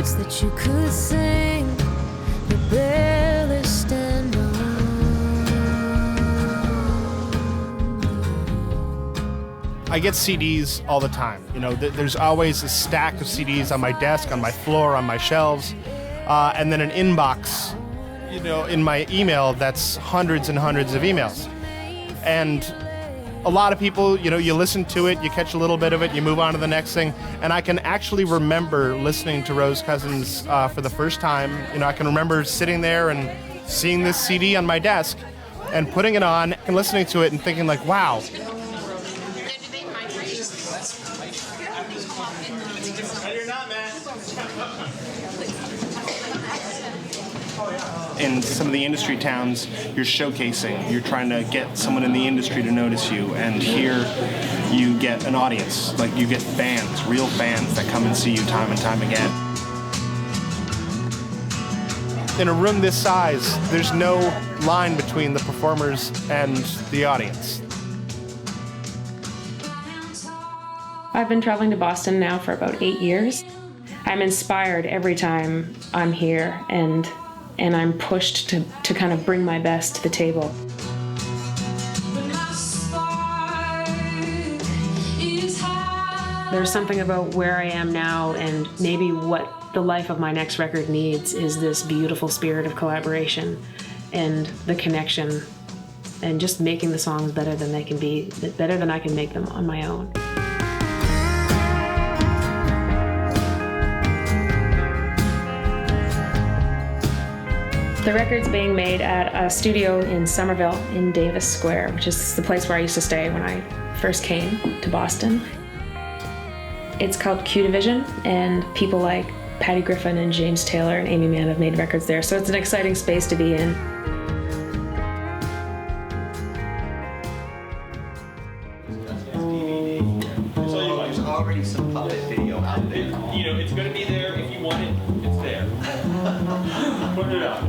words that you could sing, but barely stand on. I get CDs all the time. You know, there's always a stack of CDs on my desk, on my floor, on my shelves, and then an inbox, you know, in my email that's hundreds and hundreds of emails. And a lot of people, you know, you listen to it, you catch a little bit of it, you move on to the next thing, and I can actually remember listening to Rose Cousins for the first time. You know, I can remember sitting there and seeing this CD on my desk and putting it on and listening to it and thinking like, wow. In some of the industry towns, you're showcasing, you're trying to get someone in the industry to notice you, and here you get an audience, like you get fans, real fans that come and see you time and time again. In a room this size, there's no line between the performers and the audience. I've been traveling to Boston now for about 8 years. I'm inspired every time I'm here, and I'm pushed to kind of bring my best to the table. There's something about where I am now, and maybe what the life of my next record needs is this beautiful spirit of collaboration and the connection and just making the songs better than they can be, better than I can make them on my own. The record's being made at a studio in Somerville in Davis Square, which is the place where I used to stay when I first came to Boston. It's called Q Division, and people like Patty Griffin and James Taylor and Amy Mann have made records there, so it's an exciting space to be in. There's already some puppet video out there. You know, it's going to be there. If you want it, it's there. Put it out.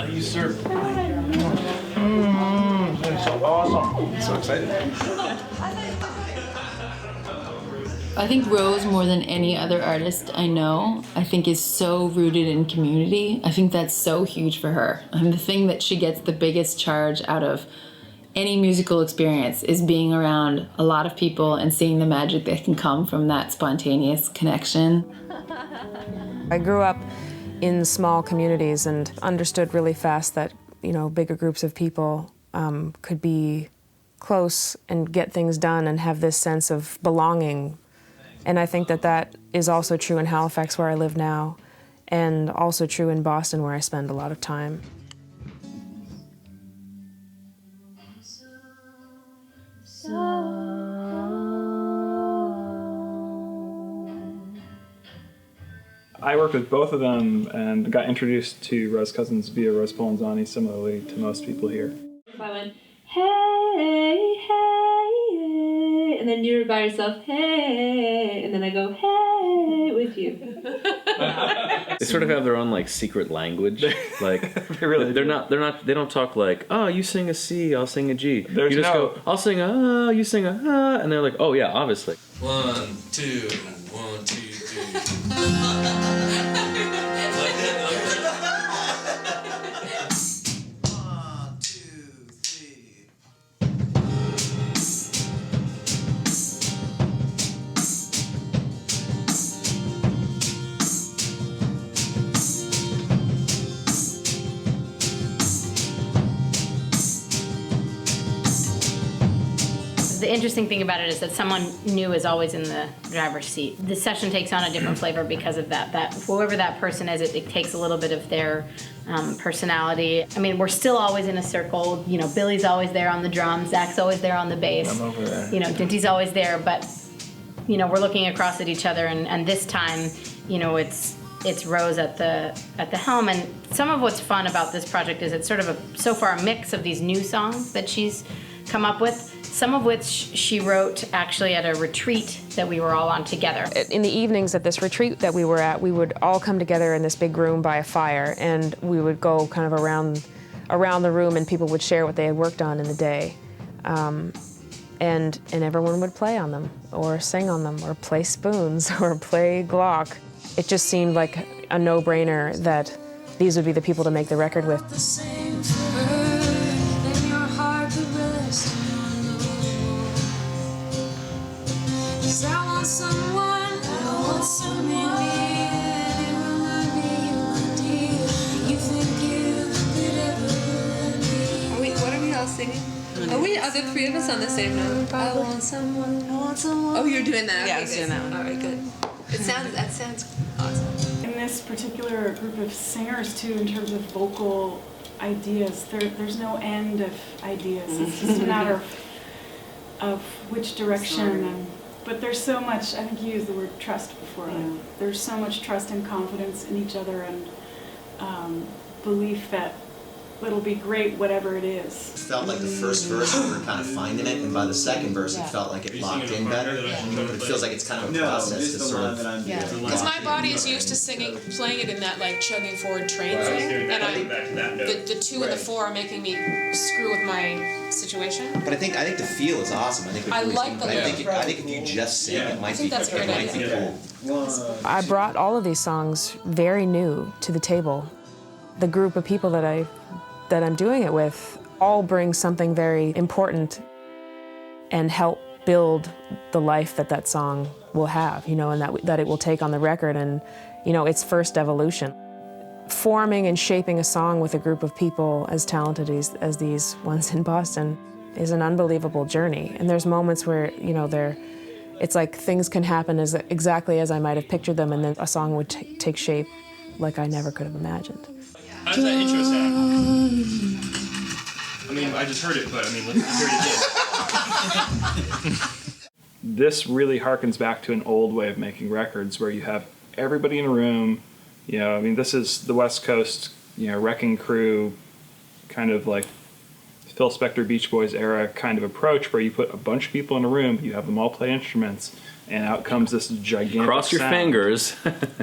You served. That's so awesome. So excited. I think Rose, more than any other artist I know, I think is so rooted in community. I think that's so huge for her. And the thing that she gets the biggest charge out of any musical experience is being around a lot of people and seeing the magic that can come from that spontaneous connection. I grew up in small communities and understood really fast that, you know, bigger groups of people could be close and get things done and have this sense of belonging. And I think that that is also true in Halifax, where I live now, and also true in Boston, where I spend a lot of time. I worked with both of them and got introduced to Rose Cousins via Rose Polenzani, similarly to most people here. If I went, hey, hey, hey, and then you're by yourself, hey, and then I go, hey, with you. They sort of have their own like secret language. Like they don't talk like, oh, you sing a C, I'll sing a G. You just go, I'll sing a you sing a and they're like, oh yeah, obviously. 1, 2, 1, 2, 3. The interesting thing about it is that someone new is always in the driver's seat. The session takes on a different flavor because of that. That whoever that person is, it takes a little bit of their personality. I mean, we're still always in a circle. You know, Billy's always there on the drums, Zach's always there on the bass. I'm over there. You know, Dinty's always there, but you know, we're looking across at each other, and this time, you know, it's Rose at the helm. And some of what's fun about this project is it's sort of so far a mix of these new songs that she's come up with, some of which she wrote actually at a retreat that we were all on together. In the evenings at this retreat that we were at, we would all come together in this big room by a fire, and we would go kind of around the room, and people would share what they had worked on in the day. And everyone would play on them, or sing on them, or play spoons, or play Glock. It just seemed like a no-brainer that these would be the people to make the record with. The same for her, then your heart could rest on the wall. 'Cause I want someone near, they remind me of my dear. You think you could ever be. Wait, what are we all singing? Are the three of us on the same note? I want someone. Oh, you're doing that? Yeah, Okay, I was doing that one. All right, good. That sounds awesome. In this particular group of singers, too, in terms of vocal ideas, there's no end of ideas. It's just a matter of which direction. But there's so much, I think you used the word trust before. There's so much trust and confidence in each other, and belief that it'll be great whatever it is. It felt like the first verse we were kind of finding it, and by the second verse it felt like it locked in better. It feels like it's kind of a process to sort of... Because my body is used to singing, playing it in that like chugging forward train thing, and the 2 and the 4 are making me screw with my situation. But I think the feel is awesome. I think I like the I think if you just sing, it might be cool. I brought all of these songs very new to the table. The group of people that I'm doing it with all bring something very important and help build the life that song will have, you know, and that it will take on the record and, you know, its first evolution. Forming and shaping a song with a group of people as talented as these ones in Boston is an unbelievable journey. And there's moments where, you know, it's like things can happen exactly as I might have pictured them, and then a song would take shape like I never could have imagined. How does that intro sound? I mean, I just heard it, but I mean, let's hear it again. This really harkens back to an old way of making records where you have everybody in a room. You know, I mean, this is the West Coast, you know, Wrecking Crew, kind of like Phil Spector Beach Boys era kind of approach where you put a bunch of people in a room, you have them all play instruments, and out comes this gigantic Cross your sound. fingers.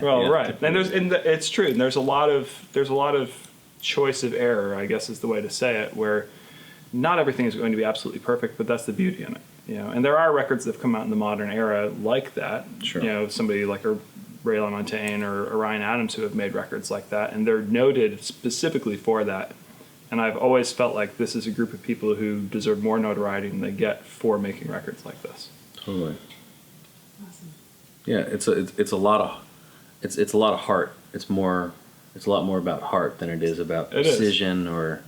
Well, yeah. Right, and it's true. And there's a lot of choice of error, I guess is the way to say it, where not everything is going to be absolutely perfect, but that's the beauty in it. You know, and there are records that have come out in the modern era like that. Sure. You know, somebody like a Ray LaMontagne or Ryan Adams who have made records like that, and they're noted specifically for that. And I've always felt like this is a group of people who deserve more notoriety than they get for making records like this. Totally. Awesome. Yeah, it's a lot of heart. It's a lot more about heart than it is about precision or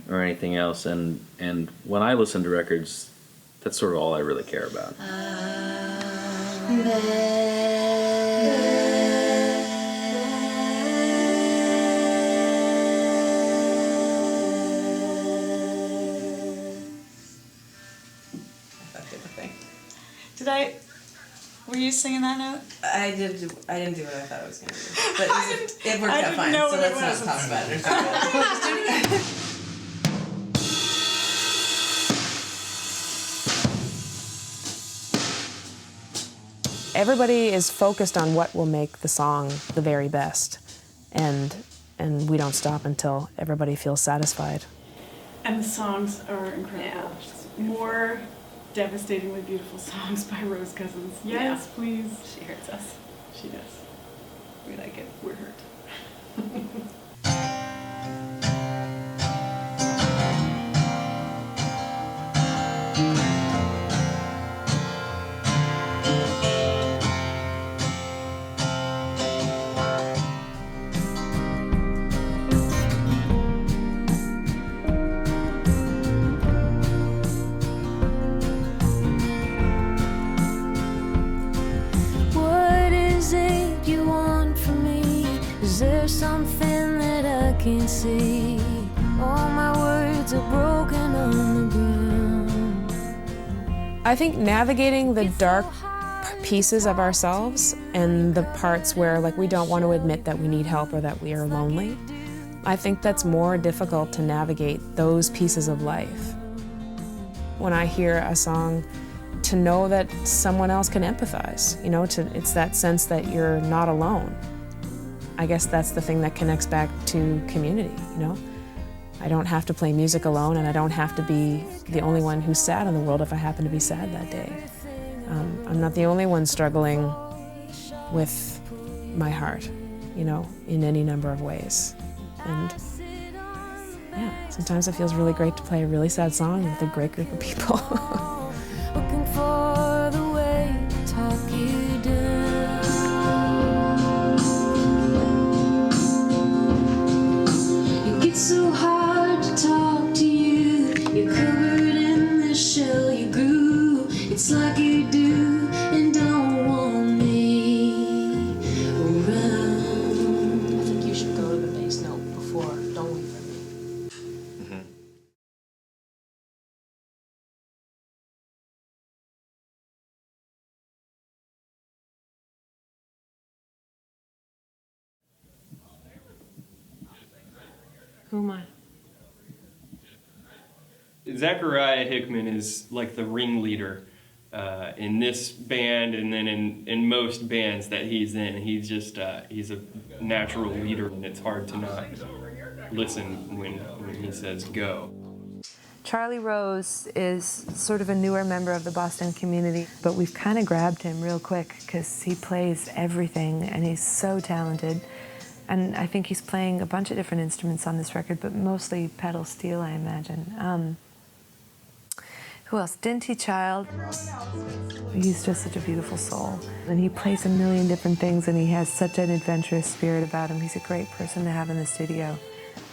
anything else. And when I listen to records, that's sort of all I really care about. Were you singing that note? I didn't do what I thought I was going to do. But it worked out fine, so let's not talk about it. Everybody is focused on what will make the song the very best, and we don't stop until everybody feels satisfied. And the songs are incredible. Yeah. More devastatingly beautiful songs by Rose Cousins. Yes, please. She hurts us. She does. We like it. We're hurt. Something that I can't see. All my words are broken on the ground. I think navigating the dark pieces of ourselves and the parts where like we don't want to admit that we need help or that we are lonely, I think that's more difficult to navigate those pieces of life. when I hear a song, to know that someone else can empathize, you know, it's that sense that you're not alone. I guess that's the thing that connects back to community, you know? I don't have to play music alone, and I don't have to be the only one who's sad in the world if I happen to be sad that day. I'm not the only one struggling with my heart, you know, in any number of ways. And yeah, sometimes it feels really great to play a really sad song with a great group of people. Looking for the way to talk you down. It gets so hard to talk to you. You're covered in the shell you grew. It's like you do and don't want me around. I think you should go to the bass note before "Don't Leave For Me." Who am I? Zachariah Hickman is like the ringleader in this band, and then in most bands that he's in. He's just he's a natural leader, and it's hard to not listen when he says go. Charlie Rose is sort of a newer member of the Boston community, but we've kind of grabbed him real quick because he plays everything and he's so talented. And I think he's playing a bunch of different instruments on this record, but mostly pedal steel, I imagine. Who else? Dinty Child. He's just such a beautiful soul. And he plays a million different things, and he has such an adventurous spirit about him. He's a great person to have in the studio.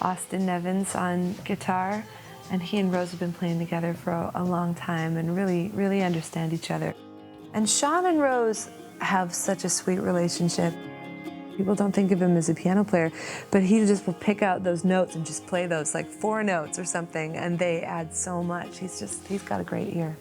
Austin Nevins on guitar, and he and Rose have been playing together for a long time and really, really understand each other. And Sean and Rose have such a sweet relationship. People don't think of him as a piano player, but he just will pick out those notes and just play those, like 4 notes or something, and they add so much. He's got a great ear.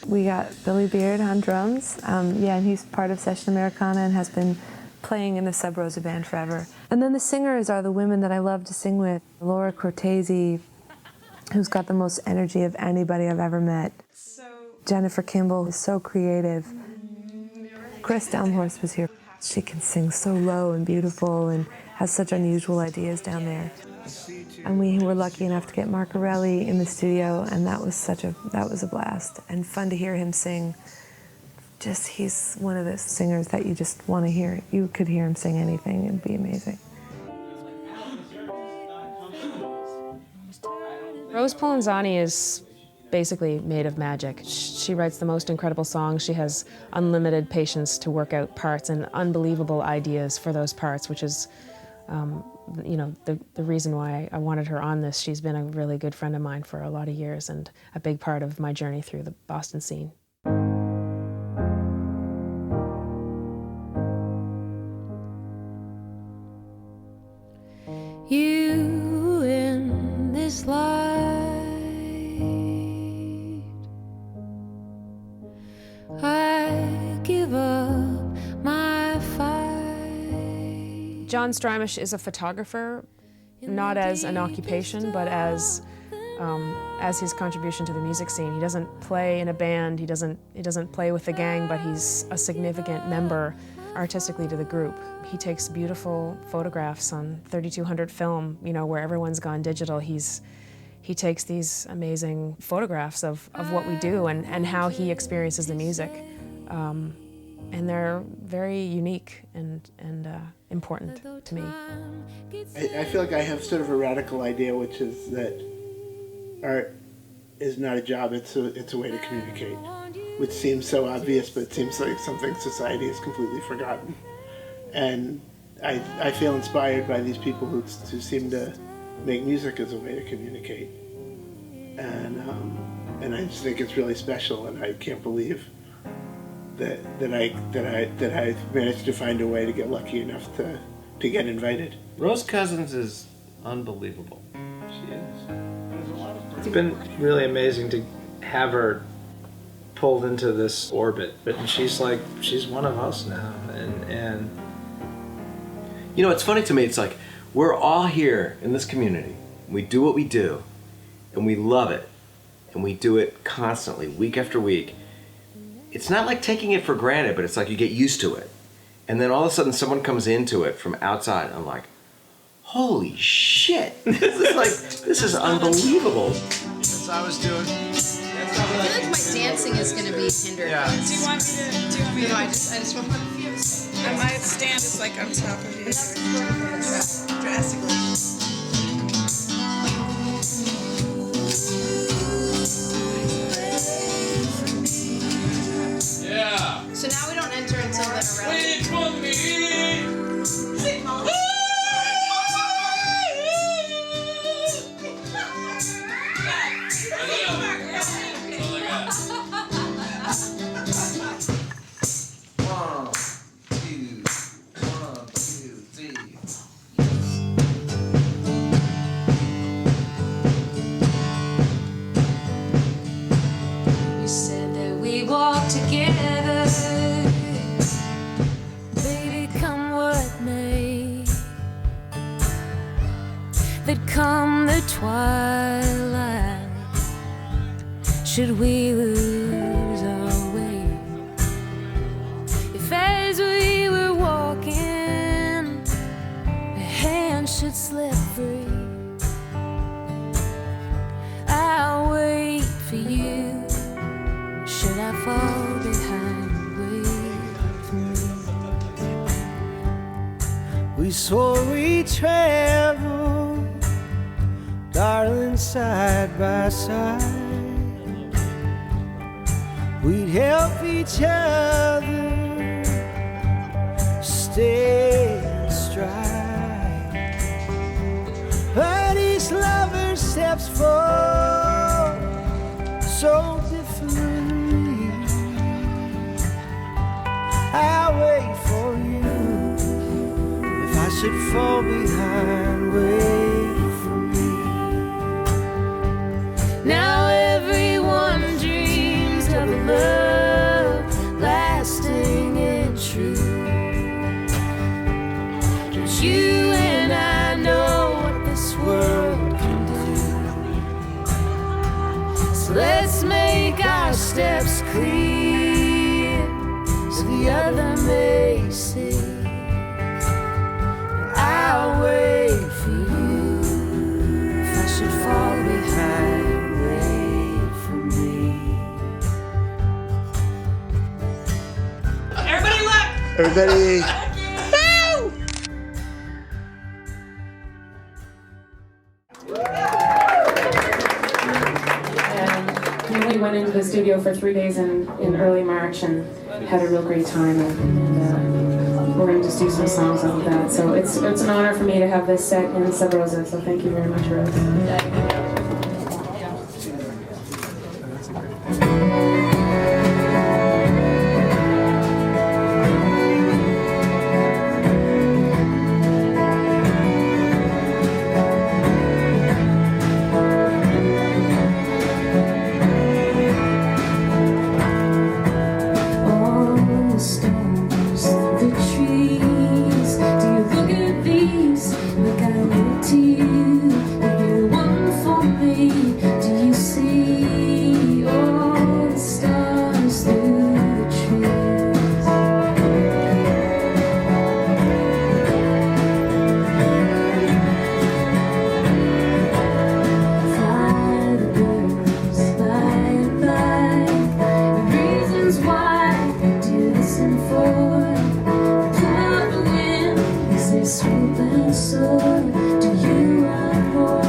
We got Billy Beard on drums. Yeah, and he's part of Session Americana and has been playing in the Sub Rosa band forever. And then the singers are the women that I love to sing with. Laura Cortese, who's got the most energy of anybody I've ever met. Jennifer Kimball is so creative. Chris Delmhorst was here. She can sing so low and beautiful and has such unusual ideas down there. And we were lucky enough to get Mark Arelli in the studio, and that was a blast and fun to hear him sing. Just, he's one of those singers that you just want to hear. You could hear him sing anything, it'd be amazing. Rose Polenzani is basically made of magic. She writes the most incredible songs. She has unlimited patience to work out parts and unbelievable ideas for those parts, which is, you know, the reason why I wanted her on this. She's been a really good friend of mine for a lot of years and a big part of my journey through the Boston scene. You in this light, I give up my fight. John Strymish is a photographer, not as an occupation, but as his contribution to the music scene. He doesn't play in a band, he doesn't play with the gang, but he's a significant member artistically to the group. He takes beautiful photographs on 3200 film, you know, where everyone's gone digital. He takes these amazing photographs of what we do and how he experiences the music. And they're very unique and important to me. I feel like I have sort of a radical idea, which is that art is not a job, it's a way to communicate, which seems so obvious, but it seems like something society has completely forgotten. And I feel inspired by these people who seem to make music as a way to communicate. And I just think it's really special, and I can't believe that I've managed to find a way to get lucky enough to get invited. Rose Cousins is unbelievable. She is. It's been really amazing to have her pulled into this orbit, but she's one of us now, and you know, it's funny to me, it's like we're all here in this community, we do what we do, and we love it, and we do it constantly, week after week, it's not like taking it for granted, but it's like you get used to it. And then all of a sudden someone comes into it from outside, and I'm like, holy shit, this is unbelievable. That's what I was doing. I feel like my dancing is going to be hindered. Yeah. Do you want me to? No, I just want to. My stand is like on top of you. Drastically. Yeah. So now we don't enter until the around. Wait for me. Sing, Mom. You said that we walk together. Baby, come what may. That come the twilight, should we lose our way? If as we were walking, a hand should slip free, I'll wait for you. Should I fall behind, wait for me. We swore we'd travel, darling, side by side. We'd help each other stay in stride. But each lover steps forward so differently. I'll wait for you. If I should fall behind, wait for me. Now everyone dreams of a love lasting and true. But you and I know what this world can do. So let's make our steps clear, so the other may see. I'll wait for you. If I should fall behind, wait for me. Everybody look! Everybody. We went into the studio for 3 days in early March and had a real great time, and we're going to just do some songs off of that. So it's an honor for me to have this set in Sub Rosa, so thank you very much, Rose. Swoop and soar, do you want more?